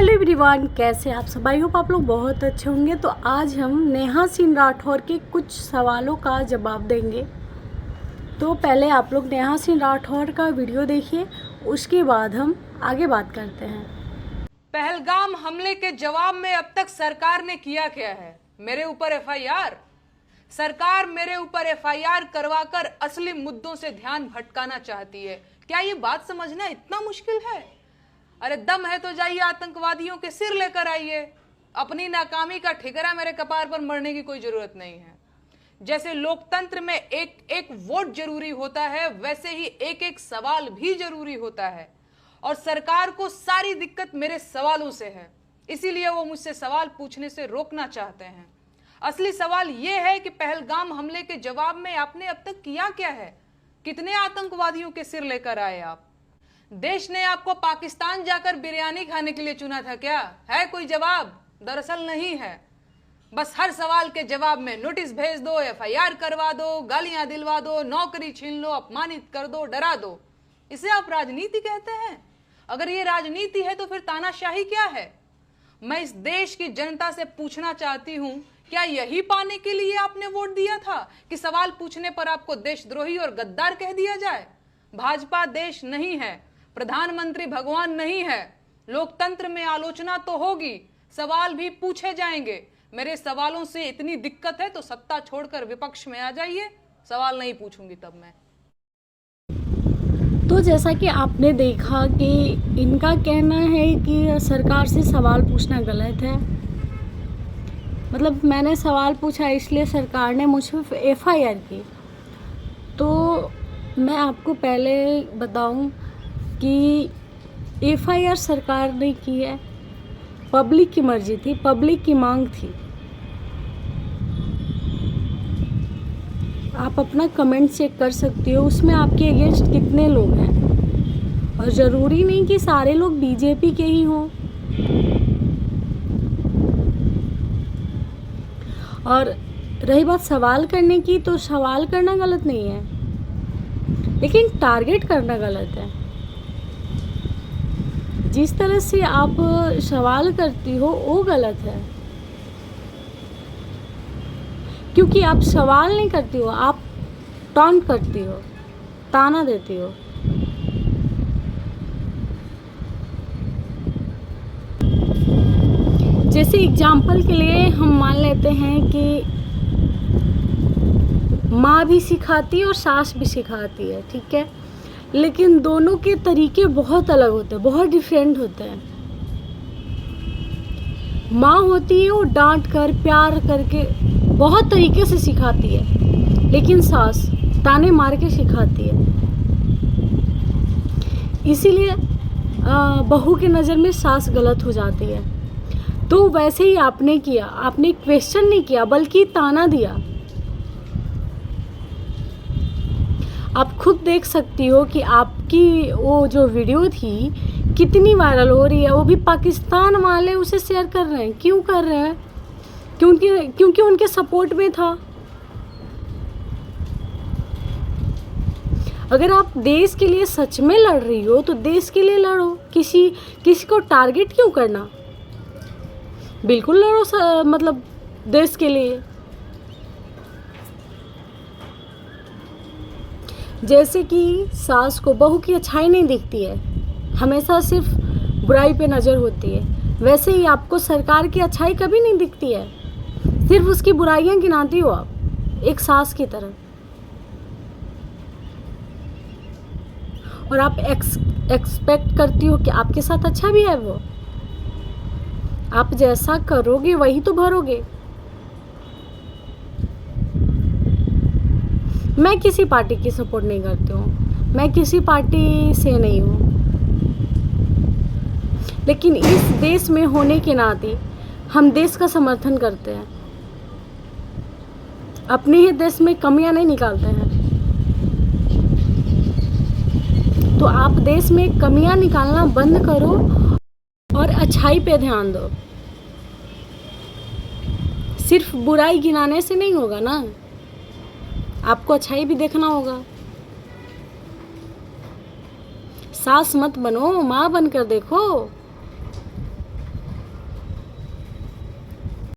Hello everyone, कैसे आप सब? आई होप आप लोग बहुत अच्छे होंगे। तो आज हम नेहा सिंह राठौर के कुछ सवालों का जवाब देंगे। तो पहले आप लोग नेहा सिंह राठौर का वीडियो देखिए, उसके बाद हम आगे बात करते हैं। पहलगाम हमले के जवाब में अब तक सरकार ने किया क्या है? मेरे ऊपर एफआईआर। सरकार मेरे ऊपर एफआईआर करवाकर असली मुद्दों से ध्यान भटकाना चाहती है। क्या ये बात समझना इतना मुश्किल है? अरे दम है तो जाइए आतंकवादियों के सिर लेकर आइए। अपनी नाकामी का ठिकरा मेरे कपार पर मरने की कोई जरूरत नहीं है। जैसे लोकतंत्र में एक एक वोट जरूरी होता है, वैसे ही एक एक सवाल भी जरूरी होता है। और सरकार को सारी दिक्कत मेरे सवालों से है, इसीलिए वो मुझसे सवाल पूछने से रोकना चाहते हैं। असली सवाल ये है कि पहलगाम हमले के जवाब में आपने अब तक किया क्या है? कितने आतंकवादियों के सिर लेकर आए आप? देश ने आपको पाकिस्तान जाकर बिरयानी खाने के लिए चुना था क्या? है कोई जवाब? दरअसल नहीं है। बस हर सवाल के जवाब में नोटिस भेज दो, एफआईआर करवा दो, गालियां दिलवा दो, नौकरी छीन लो, अपमानित कर दो, डरा दो। इसे आप राजनीति कहते हैं? अगर ये राजनीति है तो फिर तानाशाही क्या है? मैं इस देश की जनता से पूछना चाहती हूं, क्या यही पाने के लिए आपने वोट दिया था कि सवाल पूछने पर आपको देशद्रोही और गद्दार कह दिया जाए? भाजपा देश नहीं है, प्रधानमंत्री भगवान नहीं है। लोकतंत्र में आलोचना तो होगी, सवाल भी पूछे जाएंगे। मेरे सवालों से इतनी दिक्कत है तो सत्ता छोड़कर विपक्ष में आ जाइए, सवाल नहीं पूछूंगी तब मैं। तो जैसा कि आपने देखा कि इनका कहना है कि सरकार से सवाल पूछना गलत है। मतलब मैंने सवाल पूछा इसलिए सरकार ने मुझ पर एफआईआर की। तो मैं आपको पहले बताऊं कि एफआईआर सरकार ने की है, पब्लिक की मर्जी थी, पब्लिक की मांग थी। आप अपना कमेंट चेक कर सकते हो, उसमें आपके अगेंस्ट कितने लोग हैं। और ज़रूरी नहीं कि सारे लोग बीजेपी के ही हों। और रही बात सवाल करने की, तो सवाल करना गलत नहीं है, लेकिन टारगेट करना गलत है। जिस तरह से आप सवाल करती हो वो गलत है, क्योंकि आप सवाल नहीं करती हो, आप टॉन्ट करती हो, ताना देती हो। जैसे एग्जाम्पल के लिए हम मान लेते हैं कि माँ भी सिखाती है और सास भी सिखाती है, ठीक है, लेकिन दोनों के तरीके बहुत अलग होते हैं, बहुत डिफरेंट होते हैं। माँ होती है वो डांट कर, प्यार करके बहुत तरीके से सिखाती है, लेकिन सास ताने मार के सिखाती है। इसीलिए बहू के नज़र में सास गलत हो जाती है। तो वैसे ही आपने किया, आपने क्वेश्चन नहीं किया बल्कि ताना दिया। आप खुद देख सकती हो कि आपकी वो जो वीडियो थी कितनी वायरल हो रही है। वो भी पाकिस्तान वाले उसे शेयर कर रहे हैं। क्यों कर रहे हैं? क्योंकि उनके सपोर्ट में था। अगर आप देश के लिए सच में लड़ रही हो तो देश के लिए लड़ो। किसी को टारगेट क्यों करना? बिल्कुल लड़ो, मतलब देश के लिए। जैसे कि सास को बहू की अच्छाई नहीं दिखती है, हमेशा सिर्फ बुराई पे नज़र होती है, वैसे ही आपको सरकार की अच्छाई कभी नहीं दिखती है, सिर्फ उसकी बुराइयां गिनाती हो आप, एक सास की तरह। और आप एक्सपेक्ट करती हो कि आपके साथ अच्छा भी है वो। आप जैसा करोगे वही तो भरोगे। मैं किसी पार्टी की सपोर्ट नहीं करती हूँ, मैं किसी पार्टी से नहीं हूँ, लेकिन इस देश में होने के नाते हम देश का समर्थन करते हैं, अपने ही देश में कमियां नहीं निकालते हैं। तो आप देश में कमियां निकालना बंद करो और अच्छाई पे ध्यान दो। सिर्फ बुराई गिनाने से नहीं होगा ना, आपको अच्छाई भी देखना होगा। सास मत बनो, माँ बनकर देखो।